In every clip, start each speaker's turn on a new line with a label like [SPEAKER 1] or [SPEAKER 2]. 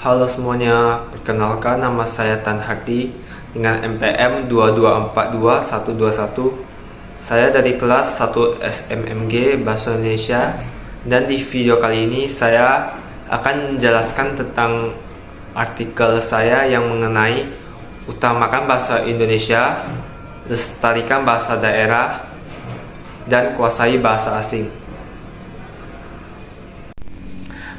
[SPEAKER 1] Halo semuanya, perkenalkan nama saya Tan Hardi dengan NPM 2242121. Saya dari kelas 1 SMMG Bahasa Indonesia, dan di video kali ini saya akan menjelaskan tentang artikel saya yang mengenai utamakan bahasa Indonesia, lestarikan bahasa daerah, dan kuasai bahasa asing.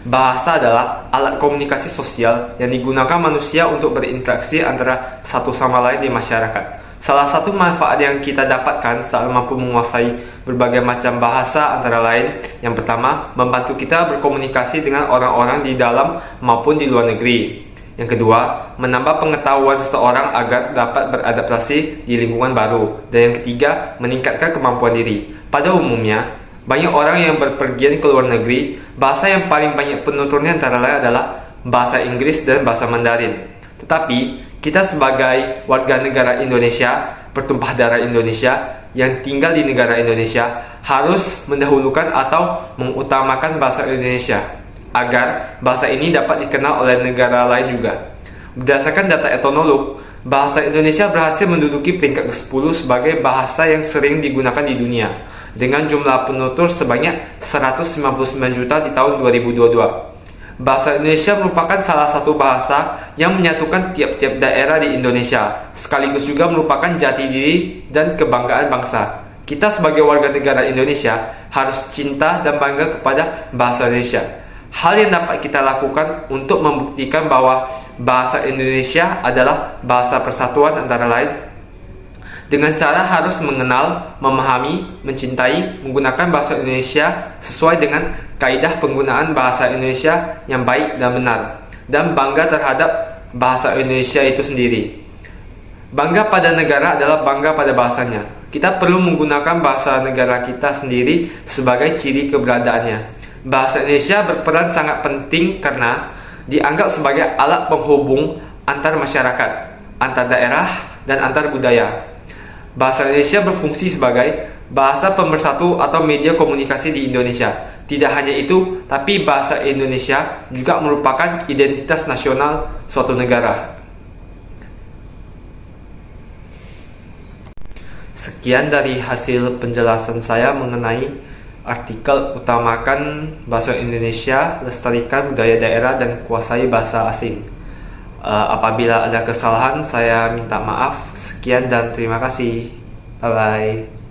[SPEAKER 1] Bahasa adalah alat komunikasi sosial yang digunakan manusia untuk berinteraksi antara satu sama lain di masyarakat. Salah satu manfaat yang kita dapatkan saat mampu menguasai berbagai macam bahasa antara lain, yang pertama, membantu kita berkomunikasi dengan orang-orang di dalam maupun di luar negeri. Yang kedua, menambah pengetahuan seseorang agar dapat beradaptasi di lingkungan baru. Dan yang ketiga, meningkatkan kemampuan diri. Pada umumnya, banyak orang yang berpergian ke luar negeri, bahasa yang paling banyak penuturnya antara lain adalah bahasa Inggris dan bahasa Mandarin. Tetapi, kita sebagai warga negara Indonesia, bertumpah darah Indonesia, yang tinggal di negara Indonesia, harus mendahulukan atau mengutamakan bahasa Indonesia, agar bahasa ini dapat dikenal oleh negara lain juga. Berdasarkan data Ethnologue, bahasa Indonesia berhasil menduduki peringkat ke-10 sebagai bahasa yang sering digunakan di dunia, dengan jumlah penutur sebanyak 159 juta di tahun 2022. Bahasa Indonesia merupakan salah satu bahasa yang menyatukan tiap-tiap daerah di Indonesia, sekaligus juga merupakan jati diri dan kebanggaan bangsa. Kita sebagai warga negara Indonesia harus cinta dan bangga kepada bahasa Indonesia. Hal yang dapat kita lakukan untuk membuktikan bahwa bahasa Indonesia adalah bahasa persatuan antara lain, dengan cara harus mengenal, memahami, mencintai, menggunakan bahasa Indonesia sesuai dengan kaidah penggunaan bahasa Indonesia yang baik dan benar, dan bangga terhadap bahasa Indonesia itu sendiri. Bangga pada negara adalah bangga pada bahasanya. Kita perlu menggunakan bahasa negara kita sendiri sebagai ciri keberadaannya. Bahasa Indonesia berperan sangat penting karena dianggap sebagai alat penghubung antar masyarakat, antar daerah, dan antar budaya. Bahasa Indonesia berfungsi sebagai bahasa pemersatu atau media komunikasi di Indonesia. Tidak hanya itu, tapi bahasa Indonesia juga merupakan identitas nasional suatu negara. Sekian dari hasil penjelasan saya mengenai artikel utamakan bahasa Indonesia, lestarikan budaya daerah, dan kuasai bahasa asing. Apabila ada kesalahan, saya minta maaf. Sekian dan terima kasih. Bye bye.